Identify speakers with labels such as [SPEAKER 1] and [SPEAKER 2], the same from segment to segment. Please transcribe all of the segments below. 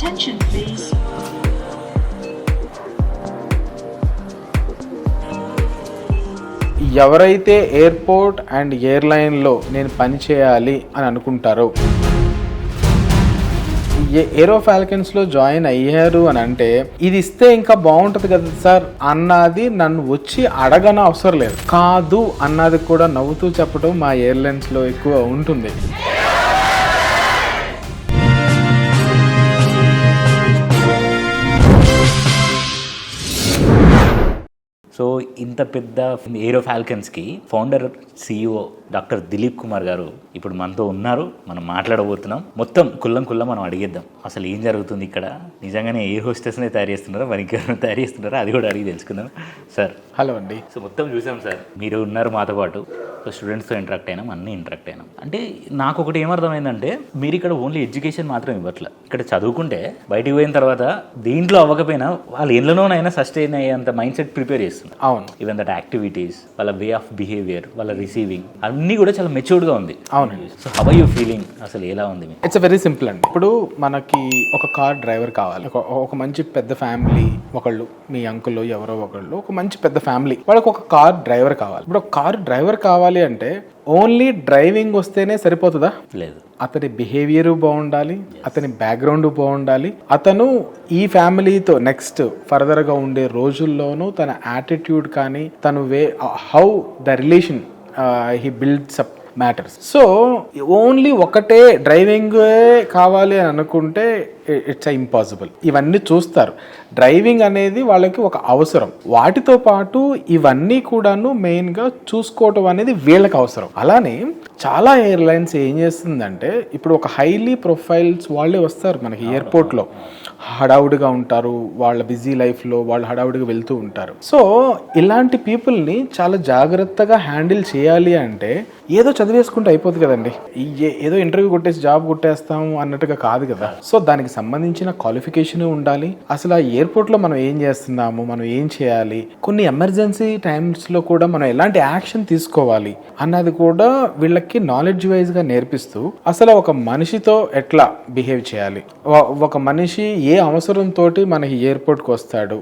[SPEAKER 1] Attention please.
[SPEAKER 2] ఎవరైతే airport and ఎయిర్లైన్లో నేను పని చేయాలి అని అనుకుంటారో, ఏరో ఫాల్కన్స్లో జాయిన్ అయ్యారు అని అంటే ఇది ఇస్తే ఇంకా బాగుంటుంది కదా సార్ అన్నది నన్ను వచ్చి అడగన అవసరం లేదు. కాదు అన్నది కూడా నవ్వుతూ చెప్పడం మా ఎయిర్లైన్స్లో ఎక్కువ ఉంటుంది.
[SPEAKER 3] సో ఇంత పెద్ద ఏరో ఫాల్కన్స్కి founder CEO doctor Dilip Kumar గారు ఇప్పుడు మనతో ఉన్నారు. మనం మాట్లాడబోతున్నాం. మొత్తం కుల్లం మనం అడిగేద్దాం అసలు ఏం జరుగుతుంది ఇక్కడ. నిజంగానే ఎయిర్ హోస్టెస్నే తయారు చేస్తున్నారా, మరి ఇంకెవరైనా తయారు చేస్తున్నారా, అది కూడా అడిగి తెలుసుకుందాం. సార్
[SPEAKER 2] హలో అండి.
[SPEAKER 3] సో మొత్తం చూసాం సార్, మీరు ఉన్నారు మాతో పాటు. సో స్టూడెంట్స్తో ఇంటరాక్ట్ అయినాం, అన్నీ ఇంటరాక్ట్ అయినాం. అంటే నాకు ఒకటి ఏమర్థమైందంటే మీరు ఇక్కడ ఓన్లీ ఎడ్యుకేషన్ మాత్రం ఇవ్వట్లే. ఇక్కడ చదువుకుంటే బయటికి పోయిన తర్వాత దీంట్లో అవ్వకపోయినా వాళ్ళు ఎందులోనైనా సస్టైన్ అయ్యేంత మైండ్ సెట్ ప్రిపేర్ చేస్తున్నారు.
[SPEAKER 2] అవును.
[SPEAKER 3] ఈవెన్ దట్ యాక్టివిటీస్, వాళ్ళ వే ఆఫ్ బిహేవియర్, వాళ్ళ రిసీవింగ్ అన్నీ కూడా చాలా మెచ్యూర్డ్గా ఉంది.
[SPEAKER 2] అవునండి.
[SPEAKER 3] So how are you feeling, అసలు ఎలా ఉంది?
[SPEAKER 2] ఇట్స్ వెరీ సింపుల్ అండి. ఇప్పుడు మనకి ఒక కార్ డ్రైవర్ కావాలి, ఒక మంచి పెద్ద ఫ్యామిలీ, ఒకళ్ళు మీ అంకుల్ ఎవరో ఒకళ్ళు, ఒక మంచి పెద్ద ఫ్యామిలీ, వాళ్ళకి ఒక కార్ డ్రైవర్ కావాలి. ఇప్పుడు ఒక కార్ డ్రైవర్ కావాలి అంటే ఓన్లీ డ్రైవింగ్ వస్తేనే సరిపోతుందా? లేదు. అతని బిహేవియర్ బాగుండాలి, అతని బ్యాక్గ్రౌండ్ బాగుండాలి, అతను ఈ ఫ్యామిలీతో నెక్స్ట్ ఫర్దర్గా ఉండే రోజుల్లోనూ తన యాటిట్యూడ్ కానీ తను how the relation he builds up matters. So only ఒకటే డ్రైవింగ్ కావాలి అని అనుకుంటే ఇట్స్ ఇంపాసిబుల్. ఇవన్నీ చూస్తారు. డ్రైవింగ్ అనేది వాళ్ళకి ఒక అవసరం, వాటితో పాటు ఇవన్నీ కూడాను మెయిన్గా చూసుకోవటం అనేది వీళ్ళకి అవసరం. అలానే చాలా ఎయిర్లైన్స్ ఏం చేస్తుందంటే ఇప్పుడు ఒక హైలీ ప్రొఫైల్స్ వాళ్ళే వస్తారు మనకి ఎయిర్పోర్ట్లో, హడావుడిగా ఉంటారు, వాళ్ళ బిజీ లైఫ్లో వాళ్ళు హడావుడిగా వెళ్తూ ఉంటారు. సో ఇలాంటి పీపుల్ని చాలా జాగ్రత్తగా హ్యాండిల్ చేయాలి అంటే ఏదో చదివేసుకుంటే అయిపోతుంది కదండి, ఏదో ఇంటర్వ్యూ కొట్టేసి జాబ్ కొట్టేస్తాము అన్నట్టుగా కాదు కదా. సో దానికి సంబంధించిన క్వాలిఫికేషన్ ఉండాలి. అసలు ఆ ఎయిర్పోర్ట్లో మనం ఏం చేస్తున్నాము, మనం ఏం చేయాలి, కొన్ని ఎమర్జెన్సీ టైమ్స్లో కూడా మనం ఎలాంటి యాక్షన్ తీసుకోవాలి అన్నది కూడా వీళ్ళకి నాలెడ్జ్ వైజ్గా నేర్పిస్తూ అసలు ఒక మనిషితో ఎట్లా బిహేవ్ చేయాలి, ఒక మనిషి ఏ అవసరంతో మనకి ఎయిర్పోర్ట్కి వస్తాడు,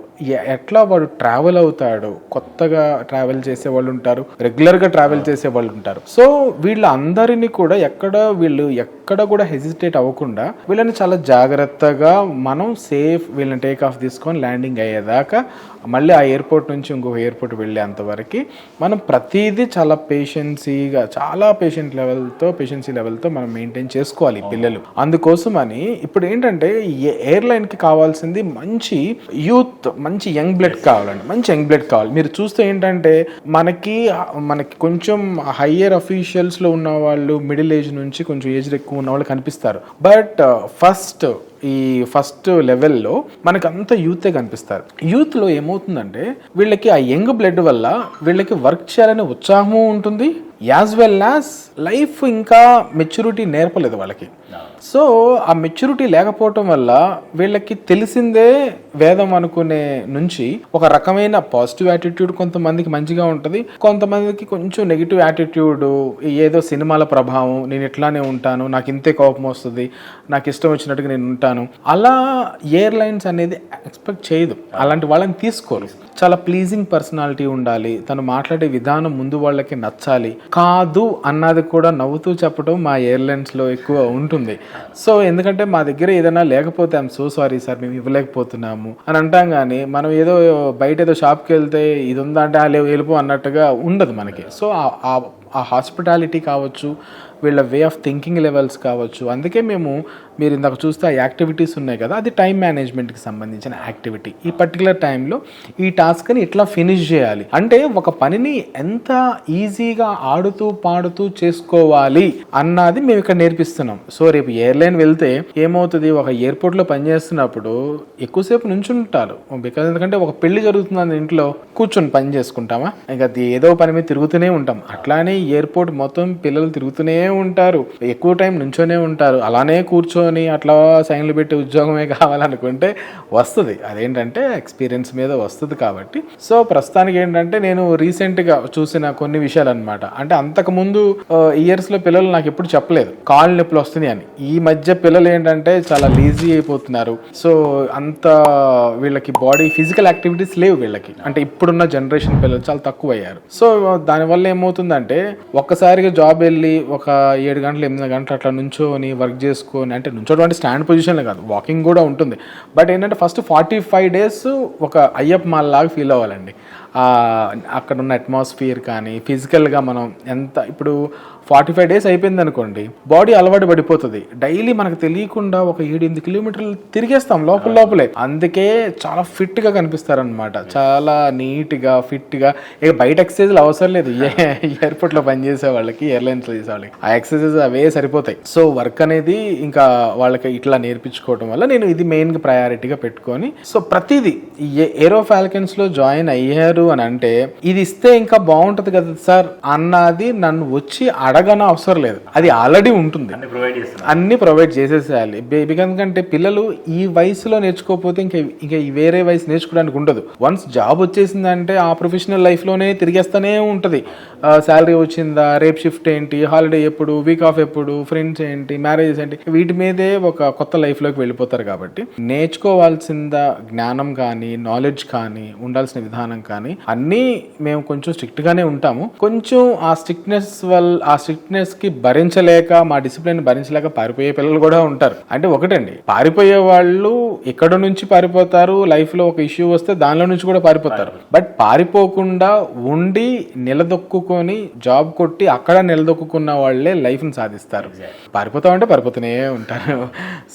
[SPEAKER 2] ఎట్లా వాడు ట్రావెల్ అవుతాడు, కొత్తగా ట్రావెల్ చేసే వాళ్ళు ఉంటారు, రెగ్యులర్గా ట్రావెల్ చేసే వాళ్ళు ఉంటారు. సో వీళ్ళందరినీ కూడా ఎక్కడ కూడా హెసిటేట్ అవ్వకుండా వీళ్ళని చాలా జాగ్రత్తగా మనం సేఫ్ వీళ్ళని టేక్ ఆఫ్ తీసుకొని ల్యాండింగ్ అయ్యేదాకా మళ్ళీ ఆ ఎయిర్పోర్ట్ నుంచి ఇంకొక ఎయిర్పోర్ట్ వెళ్ళేంతవరకు మనం ప్రతిదీ చాలా పేషెన్సీ లెవెల్తో మనం మెయింటైన్ చేసుకోవాలి పిల్లలు. అందుకోసమని ఇప్పుడు ఏంటంటే ఎయిర్లైన్కి కావాల్సింది మంచి యూత్, మంచి యంగ్ బ్లడ్ కావాలండి, మంచి యంగ్ బ్లడ్ కావాలి. మీరు చూస్తే ఏంటంటే మనకి కొంచెం హయ్యర్ అఫీషియల్స్లో ఉన్న వాళ్ళు మిడిల్ ఏజ్ నుంచి కొంచెం ఏజ్ ఎక్కువ ఉన్న వాళ్ళు కనిపిస్తారు. బట్ ఫస్ట్ లెవెల్లో మనకు అంత యూతే కనిపిస్తారు. యూత్లో ఏమవుతుందంటే వీళ్ళకి ఆ యంగ్ బ్లడ్ వల్ల వీళ్ళకి వర్క్ చేయాలనే ఉత్సాహము ఉంటుంది, యాజ్ వెల్ యాజ్ లైఫ్ ఇంకా మెచ్యూరిటీ నేర్పలేదు వాళ్ళకి. సో ఆ మెచ్యూరిటీ లేకపోవటం వల్ల వీళ్ళకి తెలిసిందే వేదం అనుకునే నుంచి ఒక రకమైన పాజిటివ్ యాటిట్యూడ్ కొంతమందికి మంచిగా ఉంటుంది, కొంతమందికి కొంచెం నెగిటివ్ యాటిట్యూడ్, ఏదో సినిమాల ప్రభావం, నేను ఇట్లానే ఉంటాను, నాకు ఇంతే కోపం వస్తుంది, నాకు ఇష్టం వచ్చినట్టుగా నేను ఉంటాను, అలా ఎయిర్లైన్స్ అనేది ఎక్స్పెక్ట్ చేయదు. అలాంటి వాళ్ళని తీసుకోరు. చాలా ప్లీజింగ్ పర్సనాలిటీ ఉండాలి, తను మాట్లాడే విధానం ముందు వాళ్ళకి నచ్చాలి. కాదు అన్నది కూడా నవ్వుతూ చెప్పడం మా ఎయిర్లైన్స్లో ఎక్కువ ఉంటుంది. సో ఎందుకంటే మా దగ్గర ఏదైనా లేకపోతే ఐఎమ్ సో సారీ సార్ మేము ఇవ్వలేకపోతున్నాము అని అంటాం, కానీ మనం ఏదో బయట ఏదో షాప్కి వెళ్తే ఇది ఉందా అంటే వెళ్ళిపో అన్నట్టుగా ఉండదు మనకి. సో ఆ హాస్పిటాలిటీ కావచ్చు, వీళ్ళ వే ఆఫ్ థింకింగ్ లెవెల్స్ కావచ్చు. అందుకే మీరు ఇందాక చూస్తే ఆ యాక్టివిటీస్ ఉన్నాయి కదా, అది టైం మేనేజ్మెంట్కి సంబంధించిన యాక్టివిటీ. ఈ పర్టికులర్ టైంలో ఈ టాస్క్ని ఇట్లా ఫినిష్ చేయాలి అంటే ఒక పనిని ఎంత ఈజీగా ఆడుతూ పాడుతూ చేసుకోవాలి అన్నది మేము ఇక్కడ నేర్పిస్తున్నాం. సో రేపు ఎయిర్లైన్ వెళ్తే ఏమవుతుంది, ఒక ఎయిర్పోర్ట్లో పనిచేస్తున్నప్పుడు ఎక్కువసేపు నుంచుంటారు. బికాజ్ ఎందుకంటే ఒక పెళ్లి జరుగుతుంది ఇంట్లో కూర్చొని పని చేసుకుంటామా, ఇంకా ఏదో పని మీద తిరుగుతూనే ఉంటాం. అట్లానే ఎయిర్పోర్ట్ మొత్తం పిల్లలు తిరుగుతూనే ఉంటారు, ఎక్కువ టైం నుంచోనే ఉంటారు. అలానే కూర్చొని అట్లా సైన్లు పెట్టి ఉద్యోగమే కావాలనుకుంటే వస్తుంది, అదేంటంటే ఎక్స్పీరియన్స్ మీద వస్తుంది. కాబట్టి సో ప్రస్తుతానికి ఏంటంటే నేను రీసెంట్గా చూసిన కొన్ని విషయాలు అనమాట. అంటే అంతకుముందు ఇయర్స్లో పిల్లలు నాకు ఎప్పుడు చెప్పలేదు కాళ్ళు నొప్పులు వస్తున్నాయి అని. ఈ మధ్య పిల్లలు ఏంటంటే చాలా లేజీ అయిపోతున్నారు. సో అంత వీళ్ళకి బాడీ ఫిజికల్ యాక్టివిటీస్ లేవు వీళ్ళకి. అంటే ఇప్పుడున్న జనరేషన్ పిల్లలు చాలా తక్కువ అయ్యారు. సో దానివల్ల ఏమవుతుందంటే ఒక్కసారిగా జాబ్ వెళ్ళి ఒక 7 గంటలు 8 గంటలు అట్లా నుంచోని వర్క్ చేసుకొని, అంటే నుంచోడం అంటే స్టాండ్ పొజిషన్లో కాదు, వాకింగ్ కూడా ఉంటుంది. బట్ ఏంటంటే ఫస్ట్ 45 days ఒక అయ్యప్ప మాల్ లాగా ఫీల్ అవ్వాలండి. అక్కడ ఉన్న అట్మాస్ఫియర్ కానీ ఫిజికల్గా మనం ఎంత ఇప్పుడు 45 days అయిపోయింది అనుకోండి, బాడీ అలవాటు పడిపోతుంది. డైలీ మనకు తెలియకుండా ఒక 7-8 కిలోమీటర్లు తిరిగేస్తాం లోపలే. అందుకే చాలా ఫిట్గా కనిపిస్తారనమాట, చాలా నీట్గా ఫిట్గా. ఇక బయట ఎక్సర్సైజ్లు అవసరం లేదు, ఎయిర్పోర్ట్లో పనిచేసే వాళ్ళకి, ఎయిర్లైన్స్లో చేసే వాళ్ళకి ఆ ఎక్సర్సైజ్ అవే సరిపోతాయి. సో వర్క్ అనేది ఇంకా వాళ్ళకి ఇట్లా నేర్పించుకోవడం వల్ల నేను ఇది మెయిన్గా ప్రయారిటీగా పెట్టుకొని, సో ప్రతిదీ ఏరో ఫాల్కన్స్లో జాయిన్ అయ్యారు అని అంటే ఇది ఇస్తే ఇంకా బాగుంటుంది కదా సార్ అన్నది నన్ను వచ్చి అడగన అవసరం లేదు, అది ఆల్రెడీ ఉంటుంది, అన్ని ప్రొవైడ్ చేసేసేయాలి. ఎందుకంటే పిల్లలు ఈ వయసులో నేర్చుకోకపోతే ఇంకా వేరే వయసు నేర్చుకోవడానికి ఉండదు. వన్స్ జాబ్ వచ్చేసిందంటే ఆ ప్రొఫెషనల్ లైఫ్లోనే తిరిగేస్తూనే ఉంటుంది. శాలరీ వచ్చిందా, రేపు షిఫ్ట్ ఏంటి, హాలిడే ఎప్పుడు, వీక్ ఆఫ్ ఎప్పుడు, ఫ్రెండ్స్ ఏంటి, మ్యారేజెస్ ఏంటి, వీటి మీదే ఒక కొత్త లైఫ్లోకి వెళ్ళిపోతారు. కాబట్టి నేర్చుకోవాల్సిన జ్ఞానం కానీ నాలెడ్జ్ కానీ ఉండాల్సిన విధానం కానీ అన్నీ మేము కొంచెం స్ట్రిక్ట్గానే ఉంటాము. కొంచెం ఆ స్ట్రిక్ట్నెస్ కి భరించలేక, మా డిసిప్లిన్ భరించలేక పారిపోయే పిల్లలు కూడా ఉంటారు. అంటే ఒకటండి, పారిపోయే వాళ్ళు ఎక్కడ నుంచి పారిపోతారు, లైఫ్ లో ఒక ఇష్యూ వస్తే దానిలో నుంచి కూడా పారిపోతారు. బట్ పారిపోకుండా ఉండి నిలదొక్కుని జాబ్ కొట్టి అక్కడ నిలదొక్కున్న వాళ్ళే లైఫ్ ని సాధిస్తారు. పారిపోతామంటే పారిపోతూనే ఉంటారు.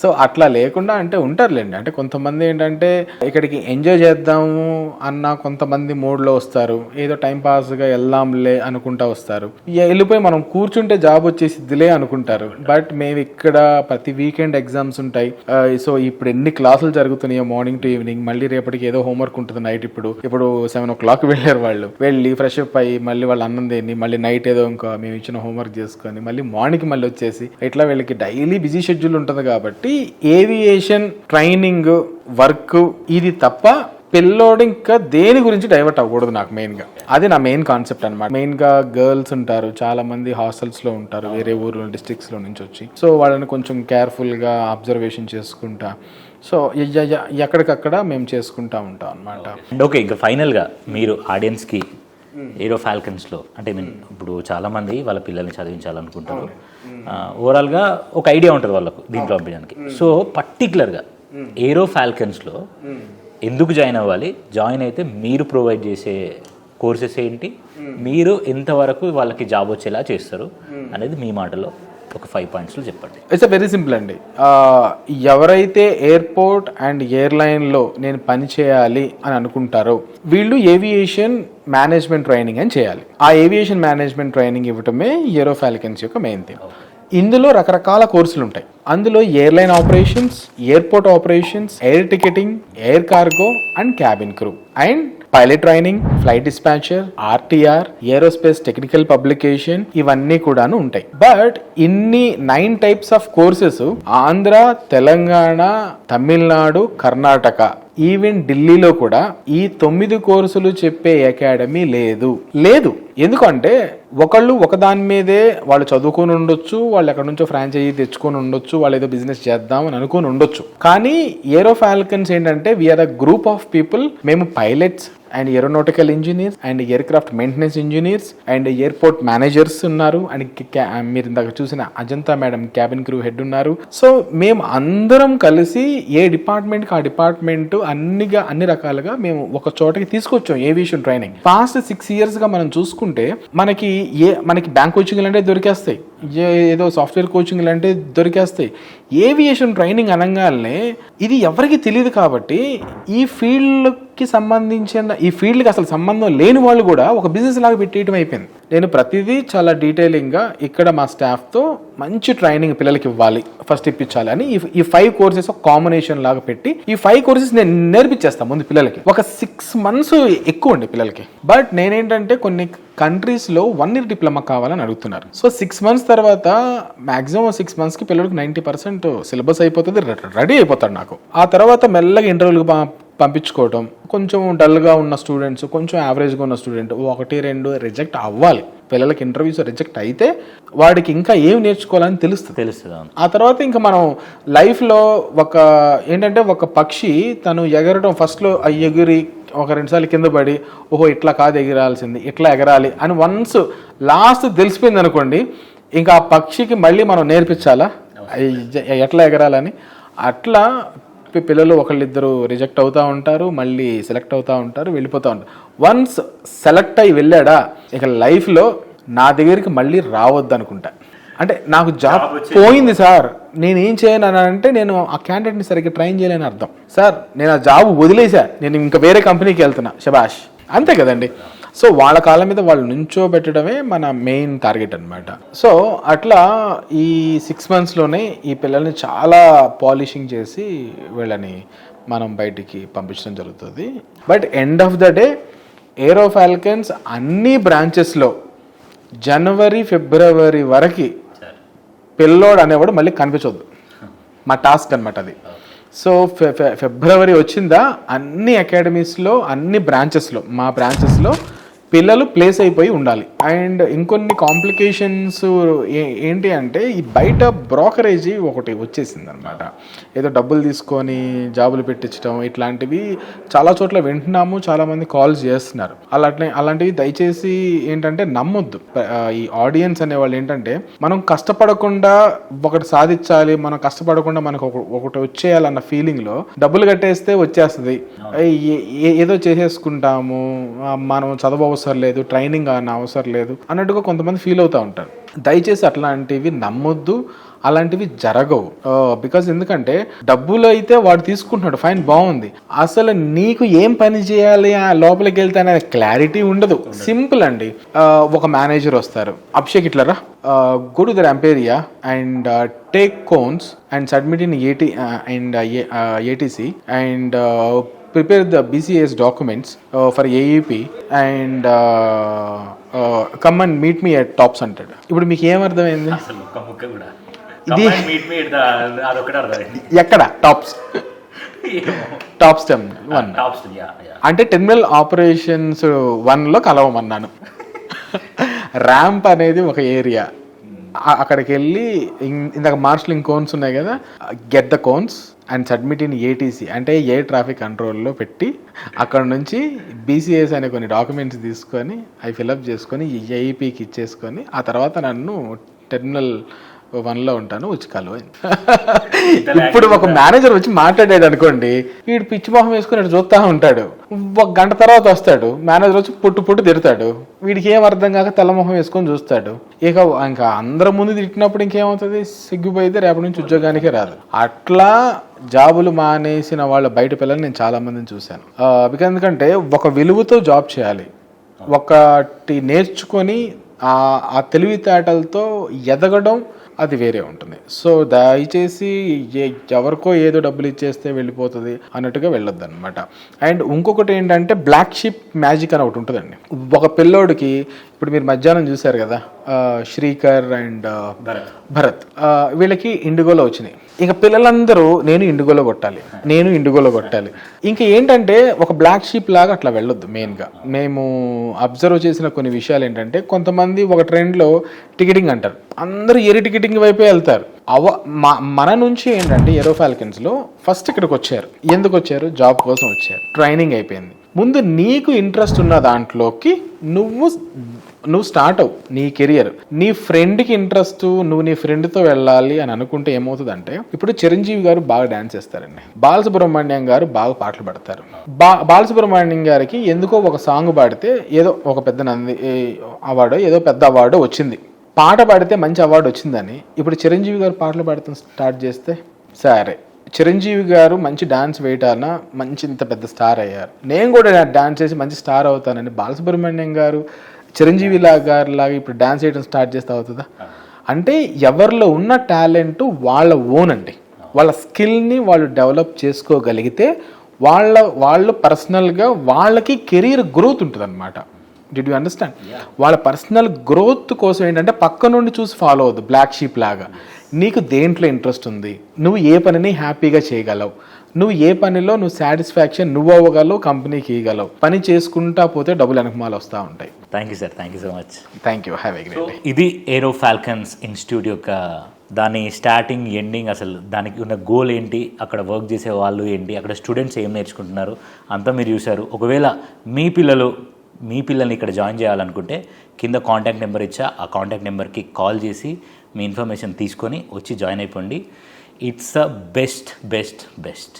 [SPEAKER 2] సో అట్లా లేకుండా అంటే ఉంటారులేండి. అంటే కొంతమంది ఏంటంటే ఇక్కడికి ఎంజాయ్ చేద్దాము అన్న కొంతమంది మూడ్లో వస్తారు, ఏదో టైం పాస్గా వెళ్దాంలే అనుకుంటా వస్తారు. వెళ్ళిపోయి మనం కూర్చుంటే జాబ్ వచ్చేసిద్దిలే అనుకుంటారు. బట్ మేము ఇక్కడ ప్రతి వీకెండ్ ఎగ్జామ్స్ ఉంటాయి. సో ఇప్పుడు ఎన్ని క్లాసులు జరుగుతున్నాయో మార్నింగ్ టు ఈవినింగ్, మళ్ళీ రేపటికి ఏదో హోంవర్క్ ఉంటుంది నైట్. ఇప్పుడు 7 o'clock వెళ్ళారు వాళ్ళు, వెళ్ళి ఫ్రెష్ అప్ అయ్యి మళ్ళీ వాళ్ళు అన్నం తిని మళ్ళీ నైట్ ఏదో ఇంకా మేము ఇచ్చిన హోంవర్క్ చేసుకొని మళ్ళీ మార్నింగ్ మళ్ళీ వచ్చేసి ఇట్లా వీళ్ళకి డైలీ బిజీ షెడ్యూల్ ఉంటుంది. కాబట్టి ఏవియేషన్ ట్రైనింగ్ వర్క్ ఇది తప్ప పిల్లోడు ఇంకా దేని గురించి డైవర్ట్ అవ్వకూడదు. నాకు మెయిన్గా అది నా మెయిన్ కాన్సెప్ట్ అనమాట. మెయిన్గా గర్ల్స్ ఉంటారు, చాలా మంది హాస్టల్స్లో ఉంటారు, వేరే ఊరు డిస్ట్రిక్ట్స్లో నుంచి వచ్చి. సో వాళ్ళని కొంచెం కేర్ఫుల్గా అబ్జర్వేషన్ చేసుకుంటా, సో ఎక్కడికక్కడ మేము చేసుకుంటా ఉంటాం అనమాట.
[SPEAKER 3] ఓకే, ఇంకా ఫైనల్గా మీరు ఆడియన్స్కి ఏరో ఫాల్కన్స్లో అంటే ఇప్పుడు చాలామంది వాళ్ళ పిల్లల్ని చదివించాలనుకుంటారు, ఓవరాల్గా ఒక ఐడియా ఉంటుంది వాళ్ళకు దీంట్లో పంపించడానికి. సో పర్టికులర్గా ఏరో ఫాల్కన్స్లో ఎందుకు జాయిన్ అవ్వాలి, జాయిన్ అయితే మీరు ప్రొవైడ్ చేసే కోర్సెస్ ఏంటి, మీరు ఎంతవరకు వాళ్ళకి జాబ్ వచ్చేలా చేస్తారు అనేది మీ మాటలో ఒక 5 points చెప్పండి.
[SPEAKER 2] ఇట్స్ వెరీ సింపుల్ అండి. ఎవరైతే ఎయిర్పోర్ట్ అండ్ ఎయిర్లైన్లో నేను పని చేయాలి అని అనుకుంటారో వీళ్ళు ఏవియేషన్ మేనేజ్మెంట్ ట్రైనింగ్ అని చేయాలి. ఆ ఏవియేషన్ మేనేజ్మెంట్ ట్రైనింగ్ ఇవ్వటమే ఏరో ఫాల్కన్స్ యొక్క మెయిన్ థింగ్. ఇందులో రకరకాల కోర్సులు ఉంటాయి. అందులో airline operations, airport operations, air ticketing, air cargo and cabin crew and pilot training, flight dispatcher, RTR, aerospace technical publication ఇవన్నీ కూడాను ఉంటాయి. బట్ ఇన్ని 9 types of courses Andhra, Telangana, Tamil Nadu, Karnataka, even ఢిల్లీలో కూడా ఈ 9 కోర్సులు చెప్పే అకాడమీ లేదు. ఎందుకంటే ఒకళ్ళు ఒకదాని మీదే వాళ్ళు చదువుకొని ఉండొచ్చు, వాళ్ళు ఎక్కడి నుంచో ఫ్రాంచైజీ తెచ్చుకొని ఉండొచ్చు, వాళ్ళు ఏదో బిజినెస్ చేద్దాం అని అనుకుని ఉండొచ్చు. కానీ ఏరో ఫాల్కన్స్ ఏంటంటే we're a group of people. మేము pilots and aeronautical engineers and aircraft maintenance engineers and airport managers ఉన్నారు. అండ్ మీరు ఇందాక చూసిన Ajanta madam cabin crew head ఉన్నారు. సో మేము అందరం కలిసి ఏ డిపార్ట్మెంట్కి ఆ డిపార్ట్మెంట్ అన్ని రకాలుగా మేము ఒక చోటకి తీసుకొచ్చాం ఏవియేషన్ ట్రైనింగ్. పాస్ట్ 6 yearsగా మనం చూసుకుంటే మనకి బ్యాంక్ కోచింగ్లు అంటే దొరికేస్తాయి, ఏదో సాఫ్ట్వేర్ కోచింగ్లు అంటే దొరికేస్తాయి. ఏవియేషన్ ట్రైనింగ్ అనగానే ఇది ఎవరికి తెలియదు. కాబట్టి ఈ ఫీల్డ్ సంబంధించిన ఈ ఫీల్డ్కి అసలు సంబంధం లేని వాళ్ళు కూడా ఒక బిజినెస్ లాగా పెట్టేయటం అయిపోయింది. నేను ప్రతిదీ చాలా డీటెయిలింగ్గా ఇక్కడ మా స్టాఫ్తో మంచి ట్రైనింగ్ పిల్లలకి ఇవ్వాలి, ఫస్ట్ ఇప్పించాలి అని ఈ 5 కోర్సెస్ ఒక కాంబినేషన్ లాగా పెట్టి ఈ 5 కోర్సెస్ నేను నేర్పించేస్తాను ముందు పిల్లలకి. ఒక 6 months ఎక్కువ అండి పిల్లలకి. బట్ నేనేంటంటే కొన్ని కంట్రీస్లో 1 year డిప్లొమా కావాలని అడుగుతున్నారు. సో 6 months తర్వాత మాక్సిమం 6 monthsకి పిల్లలకి 90% సిలబస్ అయిపోతుంది, రెడీ అయిపోతాడు నాకు. ఆ తర్వాత మెల్లగా ఇంటర్వ్యూలకు పంపించుకోవటం, కొంచెం డల్గా ఉన్న స్టూడెంట్స్, కొంచెం యావరేజ్గా ఉన్న స్టూడెంట్ 1-2 రిజెక్ట్ అవ్వాలి. పిల్లలకి ఇంటర్వ్యూస్ రిజెక్ట్ అయితే వాడికి ఇంకా ఏం నేర్చుకోవాలని తెలుస్తుంది. ఆ తర్వాత ఇంకా మనం లైఫ్లో ఒక పక్షి తను ఎగరడం ఫస్ట్లో ఎగిరి ఒక 2 సార్లు కింద పడి ఓహో ఇట్లా కాదు ఎగిరాల్సింది, ఇట్లా ఎగరాలి అని వన్స్ లాస్ట్ తెలిసిపోయింది అనుకోండి, ఇంకా ఆ పక్షికి మళ్ళీ మనం నేర్పించాలా ఎట్లా ఎగరాలని. అట్లా పిల్లలు ఒకళ్ళిద్దరు రిజెక్ట్ అవుతూ ఉంటారు, మళ్ళీ సెలెక్ట్ అవుతూ ఉంటారు, వెళ్ళిపోతూ ఉంటారు. వన్స్ సెలెక్ట్ అయ్యి వెళ్ళాడా ఇక లైఫ్లో నా దగ్గరికి మళ్ళీ రావద్దు అనుకుంటా. అంటే నాకు జాబ్ పోయింది సార్, నేనేం చేయను అని అంటే నేను ఆ క్యాండిడేట్ని సరిగ్గా ట్రైన్ చేయలేని అర్థం. సార్ నేను ఆ జాబ్ వదిలేసా, నేను ఇంకా వేరే కంపెనీకి వెళ్తున్నా, శబాష్, అంతే కదండి. సో వాళ్ళ కాళ్ళ మీద వాళ్ళు నుంచోబెట్టడమే మన మెయిన్ టార్గెట్ అనమాట. సో అట్లా ఈ 6 monthsలోనే ఈ పిల్లల్ని చాలా పాలిషింగ్ చేసి వీళ్ళని మనం బయటికి పంపించడం జరుగుతుంది. But end of the day Aero Falcons అన్ని బ్రాంచెస్లో జనవరి ఫిబ్రవరి వరకు పిల్లోడు అనేవాడు మళ్ళీ కనిపించవద్దు. మా టాస్క్ అనమాట అది. సో ఫిబ్రవరి వచ్చిందా అన్ని అకాడమీస్లో, అన్ని బ్రాంచెస్లో, మా బ్రాంచెస్లో పిల్లలు ప్లేస్ అయిపోయి ఉండాలి. అండ్ ఇంకొన్ని కాంప్లికేషన్స్ ఏంటి అంటే ఈ బయట బ్రోకరేజీ ఒకటి వచ్చేసింది అనమాట. ఏదో డబ్బులు తీసుకొని జాబులు పెట్టించడం ఇట్లాంటివి చాలా చోట్ల వింటున్నాము, చాలామంది కాల్స్ చేస్తున్నారు. అలాంటివి దయచేసి ఏంటంటే నమ్మొద్దు. ఈ ఆడియన్స్ అనేవాళ్ళు ఏంటంటే మనం కష్టపడకుండా ఒకటి సాధించాలి, మనం కష్టపడకుండా మనకు ఒకటి వచ్చేయాలన్న ఫీలింగ్లో డబ్బులు కట్టేస్తే వచ్చేస్తుంది, ఏదో చేసేసుకుంటాము, మనం చదవ అవసరం లేదు, ట్రైనింగ్ అన్న అవసరం లేదు అన్నట్టుగా కొంతమంది ఫీల్ అవుతూ ఉంటారు. దయచేసి అట్లాంటివి నమ్మొద్దు, అలాంటివి జరగవు. బికాజ్ ఎందుకంటే డబ్బులు అయితే వాడు తీసుకుంటున్నాడు, ఫైన్, బాగుంది, అసలు నీకు ఏం పని చేయాలి ఆ లోపలికి వెళ్తే అనే క్లారిటీ ఉండదు. సింపుల్ అండి. ఒక మేనేజర్ వస్తారు, Abhishek ఇట్లరా go to the Amperia and take cones and submit in ATC and prepare the BCS documents for AEP and come and meet me at Tops అంటాడు. ఇప్పుడు మీకు ఏమర్థమైంది? ఇది ఎక్కడ టాప్స్ 1 అంటే టెర్మినల్ ఆపరేషన్స్ 1లో కలవమన్నాను. ర్యాంప్ అనేది ఒక ఏరియా, అక్కడికి వెళ్ళి ఇందాక మార్షలింగ్ కోన్స్ ఉన్నాయి కదా, get the cones and submit in ATC అంటే ఎయిర్ ట్రాఫిక్ కంట్రోల్లో పెట్టి అక్కడ నుంచి బీసీఎస్ అనే కొన్ని డాక్యుమెంట్స్ తీసుకొని అవి ఫిలప్ చేసుకొని ఏఈపీకి ఇచ్చేసుకొని ఆ తర్వాత నన్ను టెర్మినల్ 1లో ఉంటాను, వచ్చి కలవైంది. ఇప్పుడు ఒక మేనేజర్ వచ్చి మాట్లాడాడు అనుకోండి, వీడు పిచ్చి మొహం వేసుకుని చూస్తూ ఉంటాడు. 1 గంట తర్వాత వస్తాడు మేనేజర్ వచ్చి పుట్టు తిడతాడు, వీడికి ఏం అర్థం కాక తెల్లమొహం వేసుకొని చూస్తాడు. ఇంకా అందరి ముందు తిట్టినప్పుడు ఇంకేమవుతుంది, సిగ్గుపోయితే రేపటి నుంచి ఉద్యోగానికే రాదు. అట్లా జాబులు మానేసిన వాళ్ళ బయట పిల్లలు నేను చాలా మందిని చూశాను. బికాజ్ ఎందుకంటే ఒక విలువతో జాబ్ చేయాలి, ఒకటి నేర్చుకొని ఆ తెలివితేటలతో ఎదగడం అది వేరే ఉంటుంది. సో దయచేసి ఎవరికో ఏదో డబ్బులు ఇచ్చేస్తే వెళ్ళిపోతుంది అన్నట్టుగా వెళ్ళొద్దు అనమాట. అండ్ ఇంకొకటి ఏంటంటే బ్లాక్ షిప్ మ్యాజిక్ అని ఒకటి ఉంటుందండి. ఒక పిల్లోడికి ఇప్పుడు మీరు మధ్యాహ్నం చూశారు కదా, శ్రీకర్ అండ్ భరత్, వీళ్ళకి ఇండిగోలో వచ్చినాయి. ఇంకా పిల్లలందరూ నేను ఇండిగోలో కొట్టాలి. ఇంకా ఏంటంటే ఒక బ్లాక్ షీప్ లాగా అట్లా వెళ్ళొద్దు. మెయిన్గా మేము అబ్జర్వ్ చేసిన కొన్ని విషయాలు ఏంటంటే, కొంతమంది ఒక ట్రెండ్లో టికెటింగ్ అంటారు, అందరూ ఏరి టికెటింగ్ వైపే వెళ్తారు. మన నుంచి ఏంటంటే ఏరో ఫాల్కన్స్లో ఫస్ట్ ఇక్కడికి వచ్చారు. ఎందుకు వచ్చారు? జాబ్ కోసం వచ్చారు, ట్రైనింగ్ అయిపోయింది. ముందు నీకు ఇంట్రెస్ట్ ఉన్న దాంట్లోకి నువ్వు స్టార్ట్ అవ్వు నీ కెరియర్. నీ ఫ్రెండ్కి ఇంట్రెస్ట్, నువ్వు నీ ఫ్రెండ్తో వెళ్ళాలి అని అనుకుంటే ఏమవుతుందంటే, ఇప్పుడు చిరంజీవి గారు బాగా డాన్స్ చేస్తారండి, బాలసుబ్రహ్మణ్యం గారు బాగా పాటలు పాడతారు. బాలసుబ్రహ్మణ్యం గారికి ఎందుకో ఒక సాంగ్ పాడితే ఏదో ఒక పెద్ద నంది అవార్డు, ఏదో పెద్ద అవార్డు వచ్చింది. పాట పాడితే మంచి అవార్డు వచ్చిందని ఇప్పుడు చిరంజీవి గారు పాటలు పాడతాం స్టార్ట్ చేస్తే సరే చిరంజీవి గారు మంచి డాన్స్ వేయటాన మంచి ఇంత పెద్ద స్టార్ అయ్యారు. నేను కూడా డాన్స్ చేసి మంచి స్టార్ అవుతానని బాలసుబ్రహ్మణ్యం గారు చిరంజీవి గారిలాగా ఇప్పుడు డాన్స్ చేయడం స్టార్ట్ చేస్తే అవుతుందా? అంటే ఎవరిలో ఉన్న టాలెంట్ వాళ్ళ ఓన్ అండి. వాళ్ళ స్కిల్ని వాళ్ళు డెవలప్ చేసుకోగలిగితే వాళ్ళు పర్సనల్గా వాళ్ళకి కెరీర్ గ్రోత్ ఉంటుంది అనమాట. Did you understand? వాళ్ళ పర్సనల్ గ్రోత్ కోసం ఏంటంటే పక్క నుండి చూసి ఫాలో అవ్వద్దు బ్లాక్ షీప్ లాగా. నీకు దేంట్లో ఇంట్రెస్ట్ ఉంది, నువ్వు ఏ పనిని హ్యాపీగా చేయగలవు, నువ్వు ఏ పనిలో నువ్వు సాటిస్ఫాక్షన్ నువ్వు అవ్వగలవు, కంపెనీకి ఇవ్వగలవు, పని చేసుకుంటా పోతే డబ్బులు వెనకమాల వస్తూ ఉంటాయి.
[SPEAKER 3] Thank you sir, thank you so much.
[SPEAKER 2] Thank you, have a great day.
[SPEAKER 3] ఇది ఏరో ఫాల్కన్స్ ఇన్స్టిట్యూట్ యొక్క దాని స్టార్టింగ్ ఎండింగ్, అసలు దానికి ఉన్న గోల్ ఏంటి, అక్కడ వర్క్ చేసే వాళ్ళు ఏంటి, అక్కడ స్టూడెంట్స్ ఏం నేర్చుకుంటున్నారు అంతా మీరు చూశారు. ఒకవేళ మీ పిల్లల్ని ఇక్కడ జాయిన్ చేయాలనుకుంటే కింద కాంటాక్ట్ నెంబర్ ఇచ్చా, ఆ కాంటాక్ట్ నెంబర్కి కాల్ చేసి మీ ఇన్ఫర్మేషన్ తీసుకొని వచ్చి జాయిన్ అయిపోండి. It's a best.